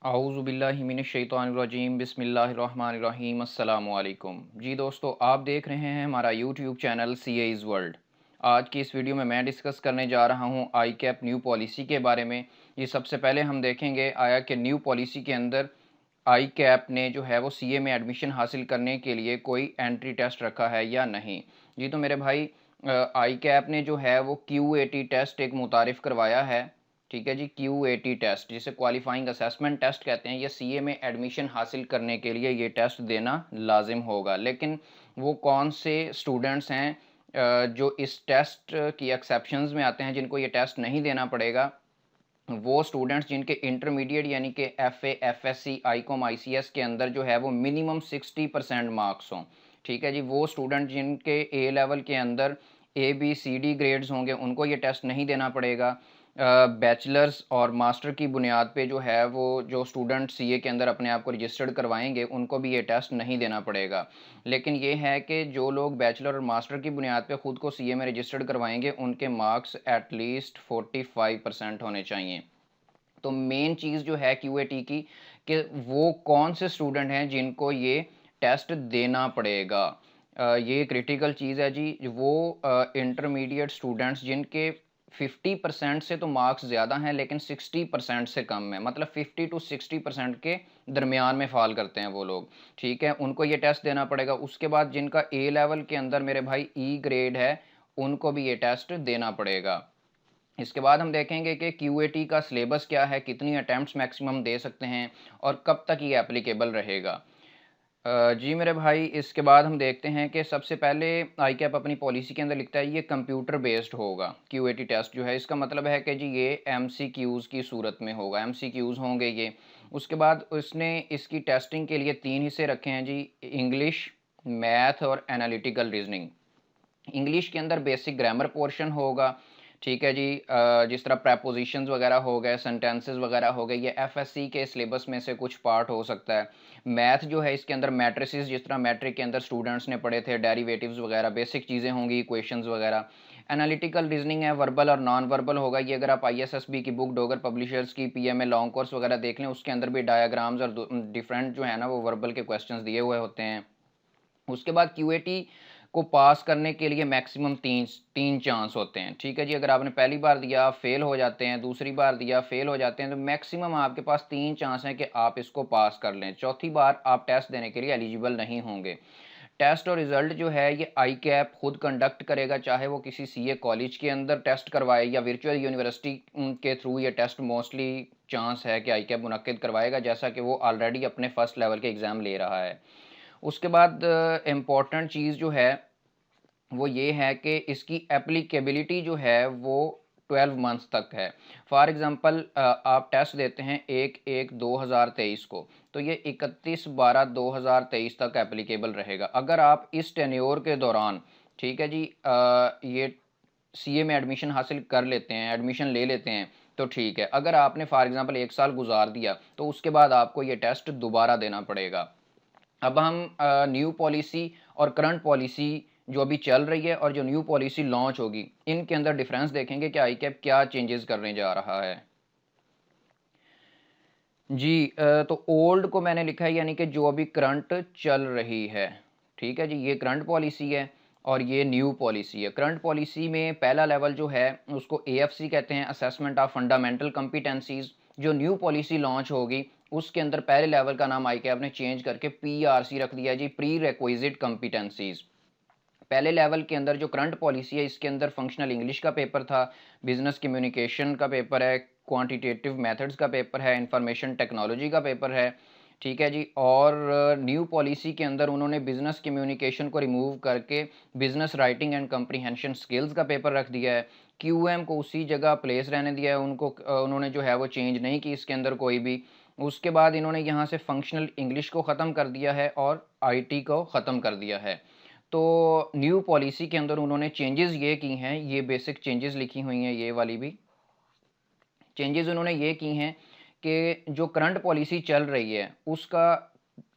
आऊज़ु बिल्लाहि मिनश्शैतानिर्रजीम बिस्मिल्लाहिर्रहमानिर्रहीम अस्सलामु अलैकुम। जी दोस्तों, आप देख रहे हैं हमारा YouTube channel C A is world. आज की इस वीडियो में मैं डिस्कस करने जा रहा हूं आई कैप न्यू पॉलिसी के बारे में। ये सबसे पहले हम देखेंगे आया कि न्यू पॉलिसी के अंदर आई कैप ने जो है वो सीए में एडमिशन हासिल करने के लिए कोई एंट्री टेस्ट रखा है या नहीं। जी तो मेरे भाई, आई कैप ने जो है वो QAT टेस्ट एक मुतारिफ़ करवाया है। ठीक है जी, QAT टेस्ट जिसे क्वालिफाइंग असेसमेंट टेस्ट कहते हैं, ये सीए में एडमिशन हासिल करने के लिए ये टेस्ट देना लाजिम होगा। लेकिन वो कौन से स्टूडेंट्स हैं जो इस टेस्ट की एक्सेप्शंस में आते हैं, जिनको ये टेस्ट नहीं देना पड़ेगा? वो स्टूडेंट्स जिनके इंटरमीडिएट यानी कि FA, FSC, आईकॉम, ICS के अंदर जो है वो मिनिमम 60% मार्क्स हों। ठीक है जी, वो स्टूडेंट जिनके ए लेवल के अंदर ABCD ग्रेड्स होंगे, उनको ये टेस्ट नहीं देना पड़ेगा। बैचलर्स और मास्टर की बुनियाद पे जो है वो जो स्टूडेंट सीए के अंदर अपने आप को रजिस्टर्ड करवाएंगे, उनको भी ये टेस्ट नहीं देना पड़ेगा। लेकिन ये है कि जो लोग बैचलर और मास्टर की बुनियाद पे खुद को सीए में रजिस्टर्ड करवाएंगे, उनके मार्क्स एटलीस्ट 45% होने चाहिए। तो मेन चीज़ जो है क्यूएटी की, कि वो कौन से स्टूडेंट हैं जिनको ये टेस्ट देना पड़ेगा। ये क्रिटिकल चीज़ है जी। वो इंटरमीडिएट स्टूडेंट्स जिनके 50% से तो मार्क्स ज़्यादा हैं, लेकिन 60% से कम है, मतलब 50 टू 60% के दरमियान में फ़ॉल करते हैं वो लोग। ठीक है, उनको ये टेस्ट देना पड़ेगा। उसके बाद जिनका ए लेवल के अंदर मेरे भाई ई ग्रेड है, उनको भी ये टेस्ट देना पड़ेगा। इसके बाद हम देखेंगे कि क्यूएटी का सिलेबस क्या है, कितनी अटेम्प्ट्स मैक्सिमम दे सकते हैं और कब तक ये एप्लीकेबल रहेगा। जी मेरे भाई, इसके बाद हम देखते हैं कि सबसे पहले आई कैप अपनी पॉलिसी के अंदर लिखता है ये कंप्यूटर बेस्ड होगा। क्यूएटी टेस्ट जो है, इसका मतलब है कि जी ये MCQs की सूरत में होगा, MCQs होंगे ये। उसके बाद उसने इसकी टेस्टिंग के लिए 3 हिस्से रखे हैं जी: इंग्लिश, मैथ और एनालिटिकल रीजनिंग। इंग्लिश के अंदर बेसिक ग्रामर पोर्शन होगा। ठीक है जी, जिस तरह प्रेपोजिशंस वगैरह हो गए, सेंटेंसेस वगैरह हो गए, ये एफएससी के सिलेबस में से कुछ पार्ट हो सकता है। मैथ जो है, इसके अंदर मैट्रिसेस, जिस तरह मैट्रिक के अंदर स्टूडेंट्स ने पढ़े थे, डेरिवेटिव्स वगैरह बेसिक चीज़ें होंगी, इक्वेशंस वगैरह। एनालिटिकल रीजनिंग है, वर्बल और नॉन वर्बल होगा। ये अगर आप ISSB की बुक, डोगर पब्लिशर्स की PMA लॉन्ग कोर्स वगैरह देख लें, उसके अंदर भी डायाग्राम्स और डिफरेंट जो है ना वो वर्बल के क्वेश्चंस दिए हुए होते हैं। उसके बाद क्यूएटी को पास करने के लिए मैक्सिमम तीन तीन चांस होते हैं। ठीक है जी, अगर आपने पहली बार दिया फेल हो जाते हैं, दूसरी बार दिया फेल हो जाते हैं, तो मैक्सिमम आपके पास 3 चांस हैं कि आप इसको पास कर लें। चौथी बार आप टेस्ट देने के लिए एलिजिबल नहीं होंगे। टेस्ट और रिजल्ट जो है ये आई कैप खुद कंडक्ट करेगा, चाहे वो किसी सीए कॉलेज के अंदर टेस्ट करवाए या वर्चुअल यूनिवर्सिटी के थ्रू। ये टेस्ट मोस्टली चांस है कि आई कैप मुनक्किद करवाएगा, जैसा कि वो ऑलरेडी अपने फर्स्ट लेवल के एग्ज़ाम ले रहा है। उसके बाद इम्पॉर्टेंट चीज़ जो है वो ये है कि इसकी एप्लीकेबिलिटी जो है वो 12 मंथ्स तक है। फॉर एग्ज़ाम्पल, आप टेस्ट देते हैं 1/1/2023 को, तो ये 31/12/2023 तक एप्लीकेबल रहेगा। अगर आप इस टेन्योर के दौरान, ठीक है जी, ये सीए में एडमिशन हासिल कर लेते हैं, एडमिशन ले लेते हैं, तो ठीक है। अगर आपने फॉर एग्ज़ाम्पल 1 साल गुजार दिया, तो उसके बाद आपको ये टेस्ट दोबारा देना पड़ेगा। अब हम न्यू पॉलिसी और करंट पॉलिसी जो अभी चल रही है और जो न्यू पॉलिसी लॉन्च होगी, इनके अंदर डिफरेंस देखेंगे कि आई कैप क्या चेंजेस करने जा रहा है। जी, तो ओल्ड को मैंने लिखा है, यानी कि जो अभी करंट चल रही है। ठीक है जी, ये करंट पॉलिसी है और ये न्यू पॉलिसी है। करंट पॉलिसी में पहला लेवल जो है उसको AFC कहते हैं, असेसमेंट ऑफ फंडामेंटल कॉम्पिटेंसीज। जो न्यू पॉलिसी लॉन्च होगी उसके अंदर पहले लेवल का नाम आई कैप ने चेंज करके PRC रख दिया जी, प्री रिक्विजिट कॉम्पिटेंसीज। पहले लेवल के अंदर जो करंट पॉलिसी है, इसके अंदर फंक्शनल इंग्लिश का पेपर था, बिजनेस कम्युनिकेशन का पेपर है, क्वांटिटेटिव मेथड्स का पेपर है, इंफॉर्मेशन टेक्नोलॉजी का पेपर है। ठीक है जी, और न्यू पॉलिसी के अंदर उन्होंने बिजनेस कम्युनिकेशन को रिमूव करके business writing and comprehension skills का पेपर रख दिया है। QM को उसी जगह प्लेस रहने दिया है, उनको उन्होंने जो है वो चेंज नहीं की इसके अंदर कोई भी। उसके बाद इन्होंने यहाँ से फंक्शनल इंग्लिश को ख़त्म कर दिया है और IT को ख़त्म कर दिया है। तो न्यू पॉलिसी के अंदर उन्होंने चेंजेस ये की हैं, ये बेसिक चेंजेस लिखी हुई हैं, ये वाली भी चेंजेस उन्होंने ये की हैं कि जो करंट पॉलिसी चल रही है उसका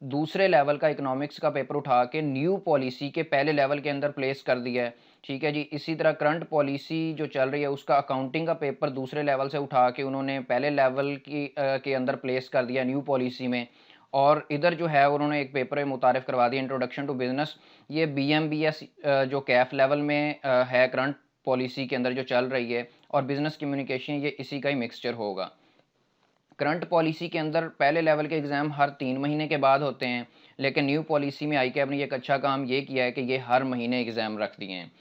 दूसरे लेवल का इकोनॉमिक्स का पेपर उठा के न्यू पॉलिसी के पहले लेवल के अंदर प्लेस कर दिया है। ठीक है जी। इसी तरह करंट पॉलिसी जो चल रही है उसका अकाउंटिंग का पेपर दूसरे लेवल से उठा के उन्होंने पहले लेवल के अंदर प्लेस कर दिया न्यू पॉलिसी में, और इधर जो है उन्होंने एक पेपर में मुतारिफ करवा दिया इंट्रोडक्शन टू बिजनेस। ये बीएमबीएस जो कैफ लेवल में है करंट पॉलिसी के अंदर जो चल रही है, और बिजनेस कम्युनिकेशन ये इसी का ही मिक्सचर होगा। करंट पॉलिसी के अंदर पहले लेवल के एग्ज़ाम हर 3 महीने के बाद होते हैं, लेकिन न्यू पॉलिसी में आईकैब ने एक अच्छा काम ये किया है कि ये हर महीने एग्ज़ाम रख दिए हैं।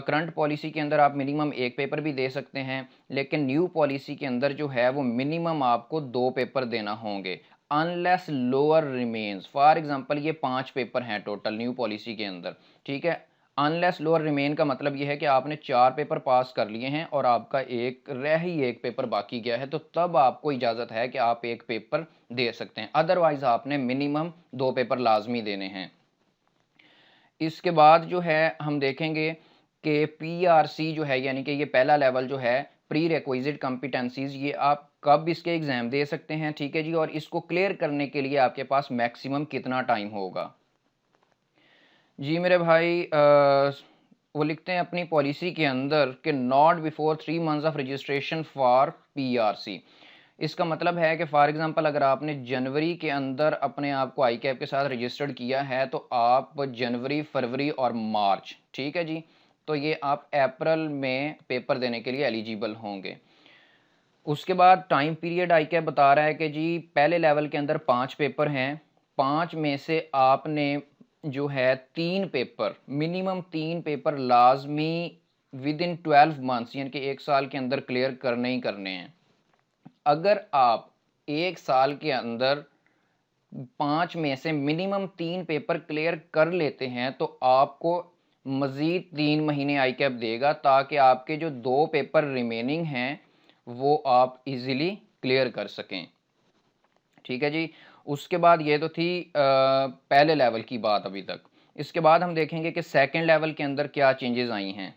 करंट पॉलिसी के अंदर आप मिनिमम 1 पेपर भी दे सकते हैं, लेकिन न्यू पॉलिसी के अंदर जो है वो मिनिमम आपको 2 पेपर देना होंगे, unless lower remains. For example ये 5 पेपर हैं टोटल न्यू पॉलिसी के अंदर, ठीक है। अनलेस लोअर रिमेन का मतलब ये है कि आपने 4 पेपर पास कर लिए हैं और आपका एक पेपर बाकी गया है, तो तब आपको इजाज़त है कि आप 1 पेपर दे सकते हैं। अदरवाइज़ आपने मिनिमम 2 पेपर लाज़मी देने हैं। इसके बाद जो है हम देखेंगे कि पीआरसी जो है, यानी कि ये पहला लेवल जो है प्री रिक्विजिट कॉम्पिटेंसीज, ये आप कब इसके एग्ज़ाम दे सकते हैं, ठीक है जी। और इसको क्लियर करने के लिए आपके पास मैक्सिमम कितना टाइम होगा। जी मेरे भाई, वो लिखते हैं अपनी पॉलिसी के अंदर कि not before 3 months of registration for PRC. इसका मतलब है कि फॉर एग्जांपल अगर आपने जनवरी के अंदर अपने आप को आई कैप के साथ रजिस्टर्ड किया है, तो आप जनवरी, फरवरी और मार्च, ठीक है जी, तो ये आप अप्रैल में पेपर देने के लिए एलिजिबल होंगे। उसके बाद टाइम पीरियड आई कैप बता रहा है कि जी पहले लेवल के अंदर 5 पेपर हैं, 5 में से आपने जो है 3 पेपर, मिनिमम 3 पेपर लाजमी विद इन 12 मंथ्स, यानी कि 1 साल के अंदर क्लियर करने ही करने हैं। अगर आप 1 साल के अंदर 5 में से मिनिमम 3 पेपर क्लियर कर लेते हैं, तो आपको मज़ीद 3 महीने आई कैप देगा, ताकि आपके जो 2 पेपर रिमेनिंग हैं वो आप इजीली क्लियर कर सकें, ठीक है जी। उसके बाद ये तो थी पहले लेवल की बात अभी तक। इसके बाद हम देखेंगे कि सेकंड लेवल के अंदर क्या चेंजेस आई हैं।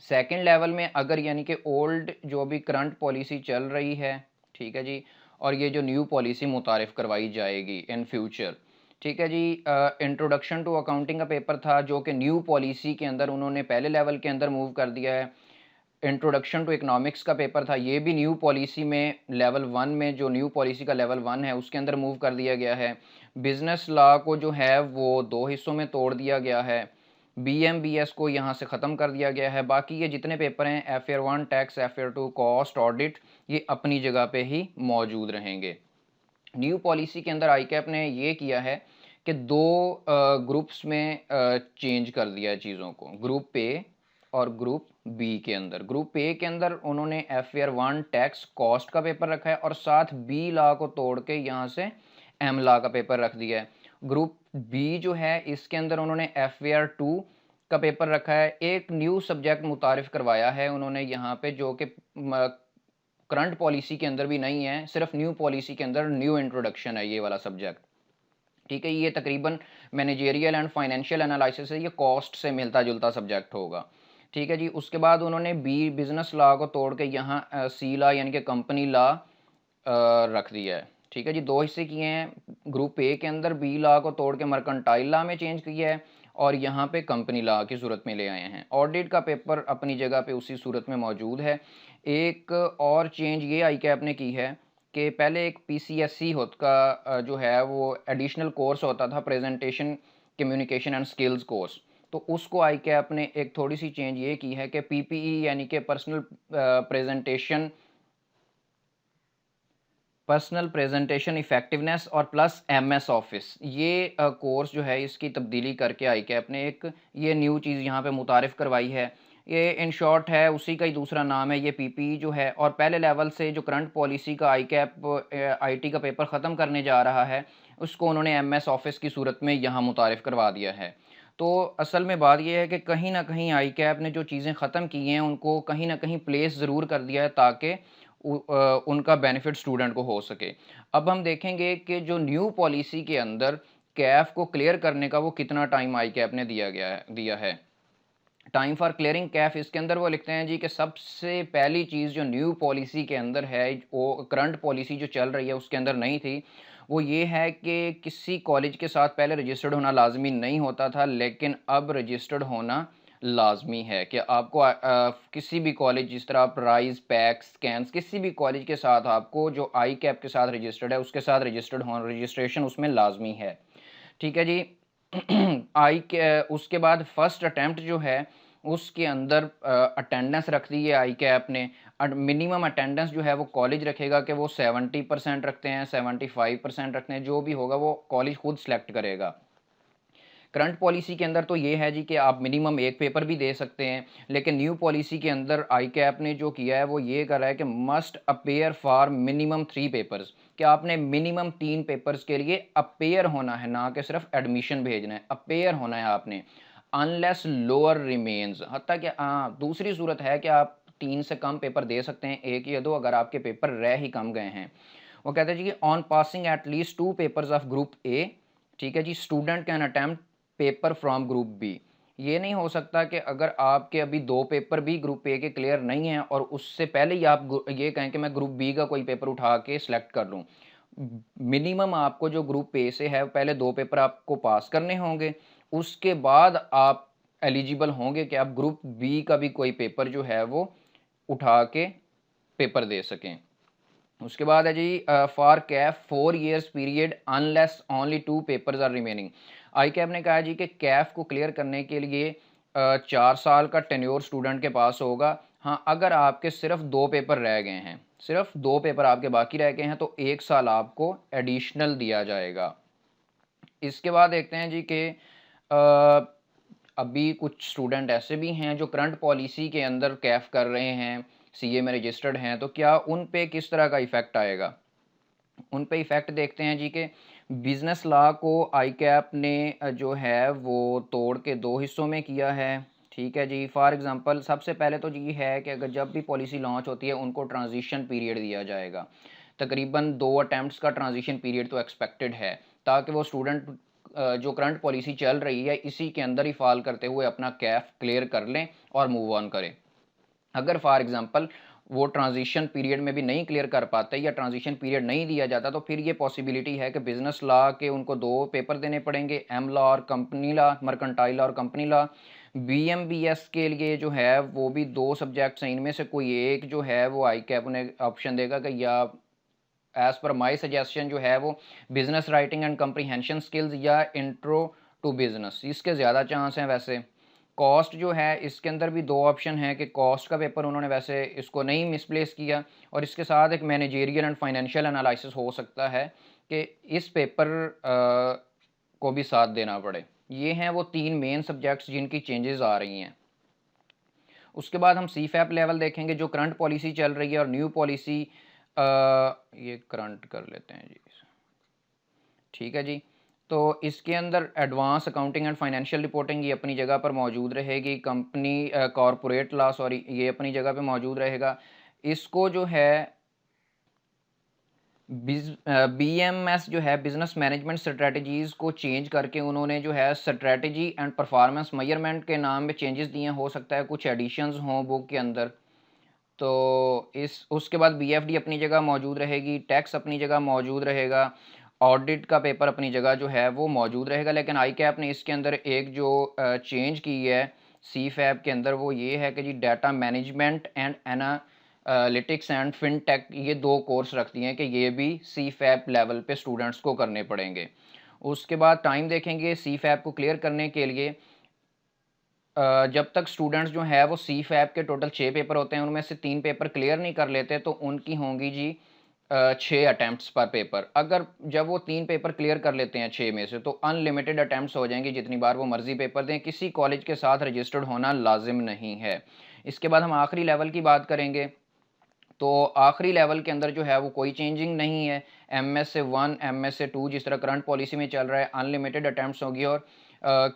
सेकंड लेवल में अगर यानी कि ओल्ड जो भी करंट पॉलिसी चल रही है, ठीक है जी, और ये जो न्यू पॉलिसी मुतारिफ करवाई जाएगी इन फ्यूचर, ठीक है जी। इंट्रोडक्शन टू अकाउंटिंग का पेपर था जो कि न्यू पॉलिसी के अंदर उन्होंने पहले लेवल के अंदर मूव कर दिया है। इंट्रोडक्शन टू इकोनॉमिक्स का पेपर था, ये भी न्यू पॉलिसी में लेवल 1 में, जो न्यू पॉलिसी का लेवल 1 है उसके अंदर मूव कर दिया गया है। बिजनेस लॉ को जो है वो 2 हिस्सों में तोड़ दिया गया है, बीएमबीएस को यहाँ से ख़त्म कर दिया गया है। बाकी ये जितने पेपर हैं, एफएयर 1 टैक्स, एफएयर 2 कॉस्ट ऑडिट, ये अपनी जगह पे ही मौजूद रहेंगे। न्यू पॉलिसी के अंदर आईकैप ने ये किया है कि 2 ग्रुप्स में चेंज कर दिया है चीज़ों को, ग्रुप ए और ग्रुप बी के अंदर। ग्रुप ए के अंदर उन्होंने एफएयर 1 टैक्स कॉस्ट का पेपर रखा है, और साथ बी लॉ को तोड़ के यहाँ से एम लॉ का पेपर रख दिया है। ग्रुप बी जो है इसके अंदर उन्होंने एफएयर 2 का पेपर रखा है। एक न्यू सब्जेक्ट मुतारिफ करवाया है उन्होंने यहाँ पे, जो कि करंट पॉलिसी के अंदर भी नहीं है, सिर्फ न्यू पॉलिसी के अंदर न्यू इंट्रोडक्शन है ये वाला सब्जेक्ट, ठीक है। ये तकरीबन मैनेजेरियल एंड फाइनेंशियल एनालिसिस है, ये कॉस्ट से मिलता जुलता सब्जेक्ट होगा, ठीक है जी। उसके बाद उन्होंने बी बिजनेस लॉ को तोड़ के यहाँ सी लॉ यानी कि कंपनी लॉ रख दिया है, ठीक है जी। 2 हिस्से किए हैं ग्रुप ए के अंदर, बी लॉ को तोड़ के मर्केंटाइल लॉ में चेंज किया है, और यहाँ पे कंपनी लॉ की सूरत में ले आए हैं। ऑडिट का पेपर अपनी जगह पे उसी सूरत में मौजूद है। एक और चेंज ये आई कैप ने की है कि पहले एक पीसीएससी का जो है वो एडिशनल कोर्स होता था, presentation communication and skills course, तो उसको आई कैप ने एक थोड़ी सी चेंज ये की है कि पीपीई यानी कि पर्सनल प्रेजेंटेशन इफेक्टिवनेस और प्लस एमएस ऑफिस, ये कोर्स जो है इसकी तब्दीली करके आई कैप ने एक ये न्यू चीज़ यहाँ पे मुतारिफ करवाई है। ये इन शॉर्ट है, उसी का ही दूसरा नाम है ये पीपीई जो है। और पहले लेवल से जो करंट पॉलिसी का आई कैप आईटी का पेपर ख़त्म करने जा रहा है, उसको उन्होंने एमएस ऑफिस की सूरत में यहाँ मुतारिफ करवा दिया है। तो असल में बात यह है कि कहीं ना कहीं आई कैप ने जो चीज़ें ख़त्म की हैं उनको कहीं ना कहीं प्लेस ज़रूर कर दिया है, ताकि उनका बेनिफिट स्टूडेंट को हो सके। अब हम देखेंगे कि जो न्यू पॉलिसी के अंदर कैफ को क्लियर करने का वो कितना टाइम आई कैप ने दिया है। टाइम फॉर क्लियरिंग कैफ, इसके अंदर वो लिखते हैं जी कि सबसे पहली चीज़ जो न्यू पॉलिसी के अंदर है, वो करंट पॉलिसी जो चल रही है उसके अंदर नहीं थी, वो ये है कि किसी कॉलेज के साथ पहले रजिस्टर्ड होना लाजमी नहीं होता था, लेकिन अब रजिस्टर्ड होना लाजमी है कि आपको किसी भी कॉलेज, जिस तरह आप राइज, पैक्स, कैंस, किसी भी कॉलेज के साथ आपको जो आई कैप के साथ रजिस्टर्ड है उसके साथ रजिस्टर्ड होना, रजिस्ट्रेशन उसमें लाजमी है। ठीक है जी। आई के उसके बाद फर्स्ट अटेम्प्ट जो है उसके अंदर अटेंडेंस रख दी है आई कैप ने। मिनिमम अटेंडेंस जो है वो कॉलेज रखेगा कि वो 70% रखते हैं, 75% रखते हैं, जो भी होगा वो कॉलेज खुद सेलेक्ट करेगा। करंट पॉलिसी के अंदर तो ये है जी कि आप मिनिमम एक पेपर भी दे सकते हैं, लेकिन न्यू पॉलिसी के अंदर आई कैप ने जो किया है वो ये कर रहा है कि must appear for minimum 3 papers, कि आपने मिनिमम 3 पेपर्स के लिए अपेयर होना है, ना कि सिर्फ एडमिशन भेजना है, अपेयर होना है आपने। अनलेस लोअर रिमेन्स, हत्ता कि हाँ दूसरी सूरत है कि आप 3 से कम पेपर दे सकते हैं, 1 या 2, अगर आपके पेपर रह ही कम गए हैं। वो कहते हैं जी कि on passing at least 2 papers of group A, ठीक है जी, student can attempt paper from group B. ये नहीं हो सकता कि अगर आपके अभी 2 पेपर भी ग्रुप ए के क्लियर नहीं हैं और उससे पहले ही आप ये कहें कि मैं ग्रुप बी का कोई पेपर उठा के सिलेक्ट कर लूँ। मिनिमम आपको जो ग्रुप ए से है पहले 2 पेपर आपको पास करने होंगे, उसके बाद आप एलिजिबल होंगे कि आप ग्रुप बी का भी कोई पेपर जो है वो उठा के पेपर दे सकें। उसके बाद है जी for CAF 4 years period unless only 2 papers are remaining. आई कैफ ने कहा जी कि कैफ को क्लियर करने के लिए 4 साल का टेन्योर स्टूडेंट के पास होगा। हाँ, अगर आपके सिर्फ 2 पेपर रह गए हैं, सिर्फ 2 पेपर आपके बाकी रह गए हैं, तो 1 साल आपको एडिशनल दिया जाएगा। इसके बाद देखते हैं जी कि अभी कुछ स्टूडेंट ऐसे भी हैं जो करंट पॉलिसी के अंदर कैफ कर रहे हैं, सीए में रजिस्टर्ड हैं, तो क्या उन पे किस तरह का इफ़ेक्ट आएगा? उन पे इफ़ेक्ट देखते हैं जी कि बिज़नेस लॉ को आई कैप ने जो है वो तोड़ के 2 हिस्सों में किया है। ठीक है जी। फॉर एग्ज़ाम्पल सबसे पहले तो ये है कि अगर जब भी पॉलिसी लॉन्च होती है उनको ट्रांज़िशन पीरियड दिया जाएगा। तकरीबन 2 अटेम्प्ट्स का ट्रांज़िशन पीरियड तो एक्सपेक्टेड है, ताकि वो स्टूडेंट जो करंट पॉलिसी चल रही है इसी के अंदर ही फ़ॉल करते हुए अपना कैफ क्लियर कर लें और मूव ऑन करें। अगर फॉर एग्जांपल वो ट्रांजिशन पीरियड में भी नहीं क्लियर कर पाते या ट्रांजिशन पीरियड नहीं दिया जाता, तो फिर ये पॉसिबिलिटी है कि बिजनेस लॉ के उनको 2 पेपर देने पड़ेंगे, एम लॉ और कंपनी लॉ, मर्केंटाइल लॉ और कंपनी लॉ। बीएमबीएस के लिए जो है वो भी 2 सब्जेक्ट्स हैं, इनमें से कोई एक जो है वो आई कैप उन्हें ऑप्शन देगा कि या एज पर माई सजेशन जो है वो business writing and comprehension skills या इंट्रो टू बिजनेस, इसके ज़्यादा चांस हैं। वैसे कॉस्ट जो है इसके अंदर भी 2 ऑप्शन है कि कॉस्ट का पेपर उन्होंने वैसे इसको नहीं मिसप्लेस किया, और इसके साथ एक मैनेजेरियल एंड फाइनेंशियल एनालिसिस हो सकता है कि इस पेपर को भी साथ देना पड़े। ये हैं वो 3 मेन सब्जेक्ट्स जिनकी चेंजेस आ रही हैं। उसके बाद हम सी फैप लेवल देखेंगे जो करंट पॉलिसी चल रही है और न्यू पॉलिसी, ये करंट कर लेते हैं जी। ठीक है जी। तो इसके अंदर advance accounting and financial reporting ये अपनी जगह पर मौजूद रहेगी। कंपनी कॉरपोरेट लॉ सॉरी ये अपनी जगह पे मौजूद रहेगा। इसको जो है बीएमएस जो है बिजनेस मैनेजमेंट स्ट्रेटजीज़ को चेंज करके उन्होंने जो है स्ट्रेटजी एंड परफॉर्मेंस मेजरमेंट के नाम में चेंजेस दिए। हो सकता है कुछ एडिशंस हों बुक के अंदर। तो इस उसके बाद बीएफडी अपनी जगह मौजूद रहेगी, टैक्स अपनी जगह मौजूद रहेगा, ऑडिट का पेपर अपनी जगह जो है वो मौजूद रहेगा। लेकिन आई कैप ने इसके अंदर एक जो चेंज की है सी फैब के अंदर वो ये है कि जी data management and analytics and fintech, ये 2 कोर्स रखती हैं कि ये भी सी फैब लेवल पे स्टूडेंट्स को करने पड़ेंगे। उसके बाद टाइम देखेंगे सी फैब को क्लियर करने के लिए। जब तक स्टूडेंट्स जो है वो सी फैप के टोटल 6 पेपर होते हैं, उनमें से 3 पेपर क्लियर नहीं कर लेते तो उनकी होंगी जी 6 अटैम्प्ट्स पर पेपर। अगर जब वो 3 पेपर क्लियर कर लेते हैं 6 में से, तो अनलिमिटेड अटैम्प्ट्स हो जाएंगे, जितनी बार वो मर्जी पेपर दें, किसी कॉलेज के साथ रजिस्टर्ड होना लाजिम नहीं है। इसके बाद हम आखिरी लेवल की बात करेंगे। तो आखिरी लेवल के अंदर जो है वो कोई चेंजिंग नहीं है। MS से 1 MS से 2 जिस तरह करंट पॉलिसी में चल रहा है, अनलिमिटेड अटैम्प्ट्स होगी और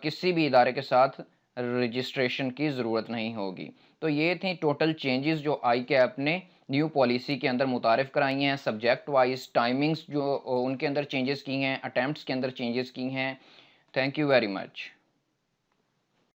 किसी भी इदारे के साथ रजिस्ट्रेशन की ज़रूरत नहीं होगी। तो ये थी टोटल चेंजेस जो आई कैप ने न्यू पॉलिसी के अंदर मुतारिफ़ कराई हैं। सब्जेक्ट वाइज टाइमिंग्स जो उनके अंदर चेंजेस की हैं, अटैम्प्ट्स के अंदर चेंजेस की हैं। Thank you very much.